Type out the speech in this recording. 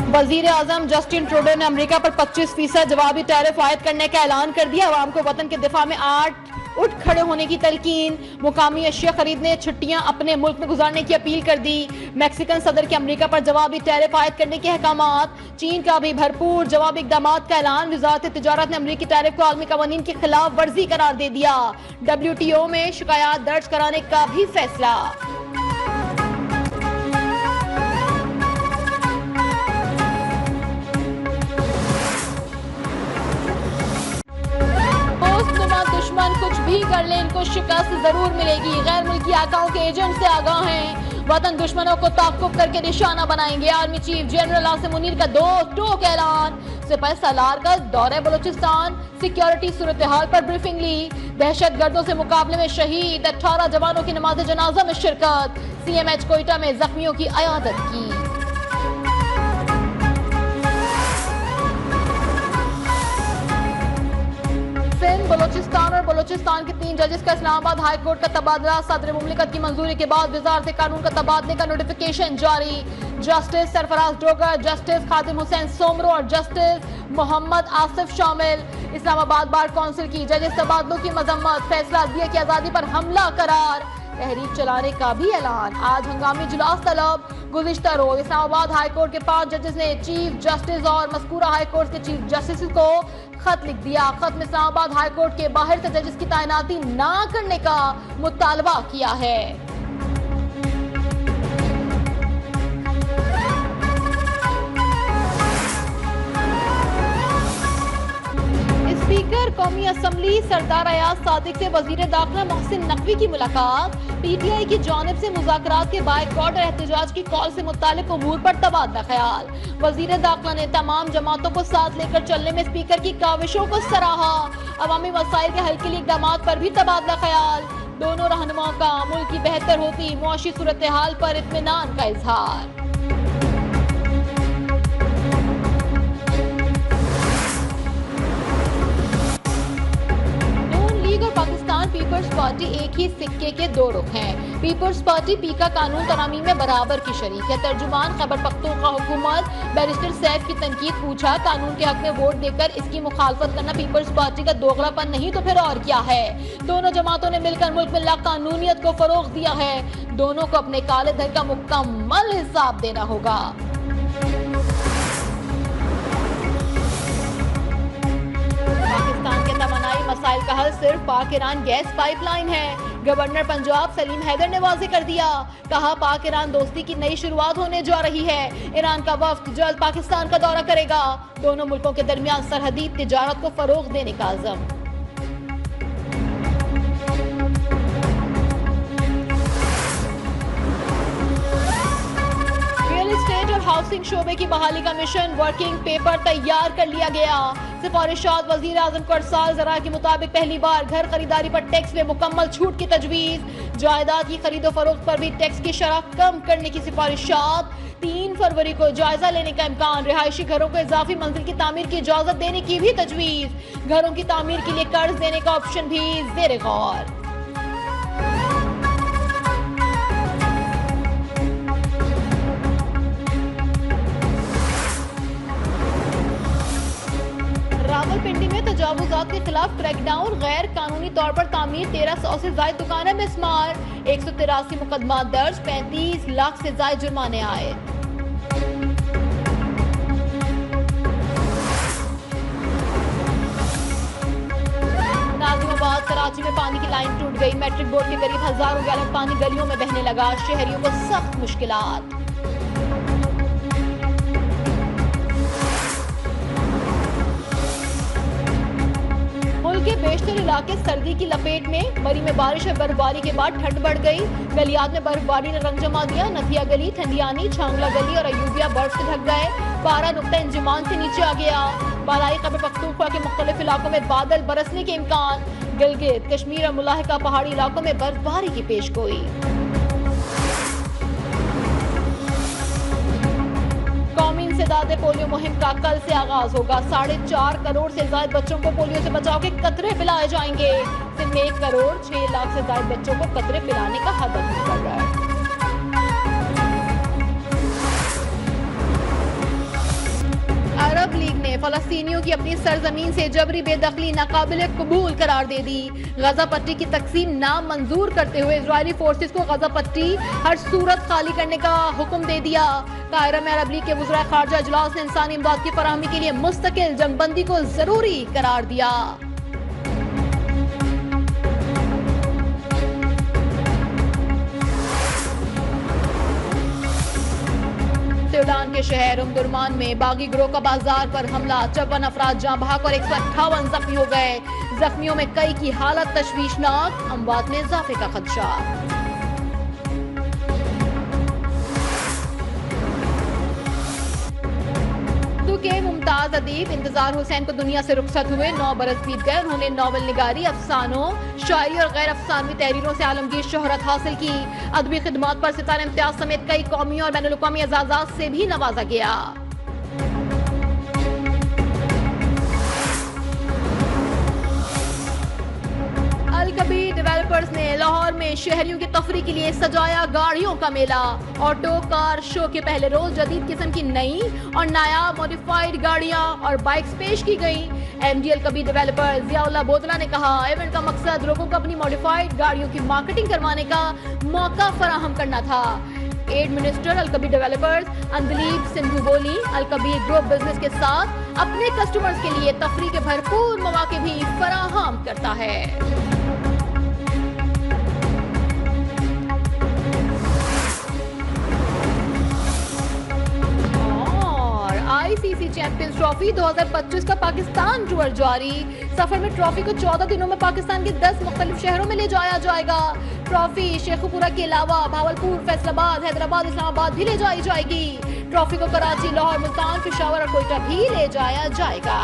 वजीर आजम Justin Trudeau ने America पर 25% जवाबी टैरिफ आयद करने का ऐलान कर दिया। अवाम को वतन के दिफा में उठ खड़े होने की तलकीन। मुकामी अशिया खरीदने, छुट्टियां अपने मुल्क में गुजारने की अपील कर दी। मैक्सिकन सदर के अमेरिका पर जवाबी टैरिफ आयद करने के अहकामात। चीन का भी भरपूर जवाबी इकदाम का ऐलान। वजारत तिजारत ने अमरीकी टैरिफ को आलमी कवानीन की खिलाफ वर्जी करार दे दिया। WTO में शिकायत दर्ज कराने का भी फैसला। दुश्मन कुछ भी कर ले, इनको शिकस्त जरूर मिलेगी। गैर मुल्की आकाओं के एजेंट से आगाह हैं। वतन दुश्मनों को ताक़ुब करके निशाना बनाएंगे। Army chief general Asim Munir का 2 टोक ऐलान। सिपाही सालार का दौरे बलूचिस्तान। सिक्योरिटी सूरत हाल पर ब्रीफिंग ली। दहशत गर्दों से मुकाबले में शहीद 18 जवानों की नमाज जनाजा में शिरकत। CMH कोयटा में जख्मियों की अयादत की। बलूचिस्तान और बलूचिस्तान के 3 जजेस का इस्लामाबाद हाई कोर्ट का तबादला। सदर मुमलिकत की मंजूरी के बाद वजारत कानून का तबादले का नोटिफिकेशन जारी। जस्टिस सरफराज डोगर, जस्टिस खादिम हुसैन सोमरो और जस्टिस मोहम्मद आसिफ शामिल। इस्लामाबाद बार काउंसिल की जजेस तबादलों की मजम्मत। फैसला दिया कि आजादी पर हमला करार। तहरीक चलाने का भी ऐलान। आज हंगामी इजलास तलब। गुज़िश्ता रोज इस्लामाबाद हाई कोर्ट के 5 जजेस ने चीफ जस्टिस और मज़कूरा हाई कोर्ट के चीफ जस्टिस को खत लिख दिया। खत में इस्लामाबाद हाई कोर्ट के बाहर से जजेस की तैनाती ना करने का मुतालबा किया है। स्पीकर कौमी असम्बली सरदार अयाज सादिक से वजीर दाखिला मोहसिन नकवी की मुलाकात। PTI की जानिब से मुज़ाकरात के बायकॉट और एहतजाज की कॉल से मुतालिक उमूर पर तबादला ख्याल। वजीर दाखिला ने तमाम जमातों को साथ लेकर चलने में स्पीकर की काविशों को सराहा। अवामी मसाइल के हल के लिए इक़दामात पर भी तबादला ख्याल। दोनों रहनुमाओं का मुल्क की बेहतर होती मुआशी सूरत हाल पर इत्मीनान का इजहार। पाकिस्तान पीपल्स पार्टी एक ही सिक्के के 2 रुख हैं। पीपल्स पार्टी पीका कानून तरामीम में बराबर की शरीक है। तर्जुमान खैबर पख्तूनख्वा हुकूमत बैरिस्टर सैफ की तनकीद। पूछा, कानून के हक में वोट देकर इसकी मुखालफत करना पीपल्स पार्टी का दोगलापन नहीं तो फिर और क्या है। दोनों जमातों ने मिलकर मुल्क में लाकानूनियत को फरोग दिया है। दोनों को अपने काले धन का मुकम्मल हिसाब देना होगा। पाकिस्तान के तमन्नाई मसाइल का हल सिर्फ पाक ईरान गैस पाइपलाइन है। गवर्नर पंजाब सलीम हैदर ने वाज़ेह कर दिया। कहा, पाक ईरान दोस्ती की नई शुरुआत होने जा रही है। ईरान का वफ्द जल्द पाकिस्तान का दौरा करेगा। दोनों मुल्कों के दरमियान सरहदी तिजारत को फरोग देने का अज़म। हाउसिंग शोबे की बहाली का मिशन वर्किंग पेपर तैयार कर लिया गया। सिफारिशात वजीर आजम को अरसाल ज़रा के मुताबिक पहली बार घर खरीदारी पर टैक्स में मुकम्मल छूट की तजवीज़। जायदाद की खरीदो फरोख्त पर भी टैक्स की शरह कम करने की सिफारिशात। 3 फरवरी को जायजा लेने का इम्कान। रिहायशी घरों को इजाफी मंजिल की तामीर की इजाजत देने की भी तजवीज़। घरों की तामीर के लिए कर्ज देने का ऑप्शन भी ज़ेरे गौर। रावलपिंडी में तजावुजात के खिलाफ क्रैकडाउन। गैर कानूनी तौर पर तामीर 1300 से ज्यादा दुकानें मिसमार। 183 मुकदमा दर्ज। 35 लाख से ज्यादा जुर्माने आए। नाजिमाबाद कराची में पानी की लाइन टूट गई। मैट्रिक बोर्ड के करीब हजारों गैलन पानी गलियों में बहने लगा। शहरियों को सख्त मुश्किलात। के बेशतर इलाके सर्दी की लपेट में। मरी में बारिश और बर्फबारी के बाद ठंड बढ़ गई। गलियात में बर्फबारी ने रंग जमा दिया। नथिया गली, ठंडियानी, छांगला गली और अयूबिया बर्फ से ढक गए। पारा नुक्ता इंजमान से नीचे आ गया। बालाई खैबर पख्तूनख्वा के मुख्तलिफ इलाकों में बादल बरसने के इम्कान। गिलगित, कश्मीर और मुलाहिका पहाड़ी इलाकों में बर्फबारी की पेशगोई। कौमी इंसदाद पोलियो मुहिम का कल से आगाज होगा। 4.5 करोड़ से ज्यादा बच्चों को पोलियो से बचाव के कतरे पिलाए जाएंगे। सिर्फ 1 करोड़ 6 लाख से ज्यादा बच्चों को कतरे पिलाने का हदफ निकल रहा है। फलस्तीनियों की अपनी सरजमीन से जबरी बेदखली नाकाबिल कबूल करार दे दी। गजा पट्टी की तकसीम नामंजूर करते हुए इजरायली फोर्सेस को गजा पट्टी हर सूरत खाली करने का हुक्म दे दिया। कायरा में अरब लीग के वज़ीर खारजा इजलास ने इंसानी इमदाद की फराहमी के लिए मुस्तकिल जंगबंदी को जरूरी करार दिया। सूडान के शहर उमदुरमान में बागी गिरोह का बाजार पर हमला, 54 अफराद जाँ बहक और 158 जख्मी हो गए। जख्मियों में कई की हालत तशवीशनाक, अमवात में इजाफे का खदशा। के मुमताज अदीब इंतजार हुसैन को दुनिया से रुखसत हुए। 9 बरस बीत गए। उन्होंने नॉवल निगारी, अफसानों, शायरी और गैर अफसानवी तहरीरों से आलमगीर शोहरत हासिल की। अदबी खिदमात पर सितारा इम्तियाज समेत कई कौमी और बैनुल अक़वामी एजाज़ात से भी नवाजा गया। अलकबीर डेवलपर्स ने लाहौर में शहरियों की तफरीह के लिए सजाया गाड़ियों का मेला। ऑटो कार शो के पहले रोज जदीद किस्म की नई और नायाब मॉडिफाइड गाड़ियां और बाइक्स पेश की गई। एमडी अलकबीर डेवलपर्स ज़ियाउल्लाह बोतला ने कहा, इवेंट का मकसद लोगों को अपनी मॉडिफाइड गाड़ियों की मार्केटिंग करवाने का मौका फराहम करना था। एड मिनिस्टर अलकबीर डेवलपर्स अंदलीब सिंधु बोली, अलकबीर ग्रुप बिजनेस के साथ अपने कस्टमर्स के लिए तफरीह के भरपूर मौके भी फराहम करता है। आईसीसी चैंपियंस ट्रॉफी 2025 का पाकिस्तान टूर जारी। सफर में ट्रॉफी को 14 दिनों में पाकिस्तान के 10 मुख्तलिफ शहरों में ले जाया जाएगा। ट्रॉफी शेखुपुरा के अलावा भावलपुर, फैसलाबाद, हैदराबाद, इस्लामाबाद भी ले जाई जाएगी। ट्रॉफी को कराची, लाहौर, मुल्तान, पेशावर और कोयटा भी ले जाया जाएगा।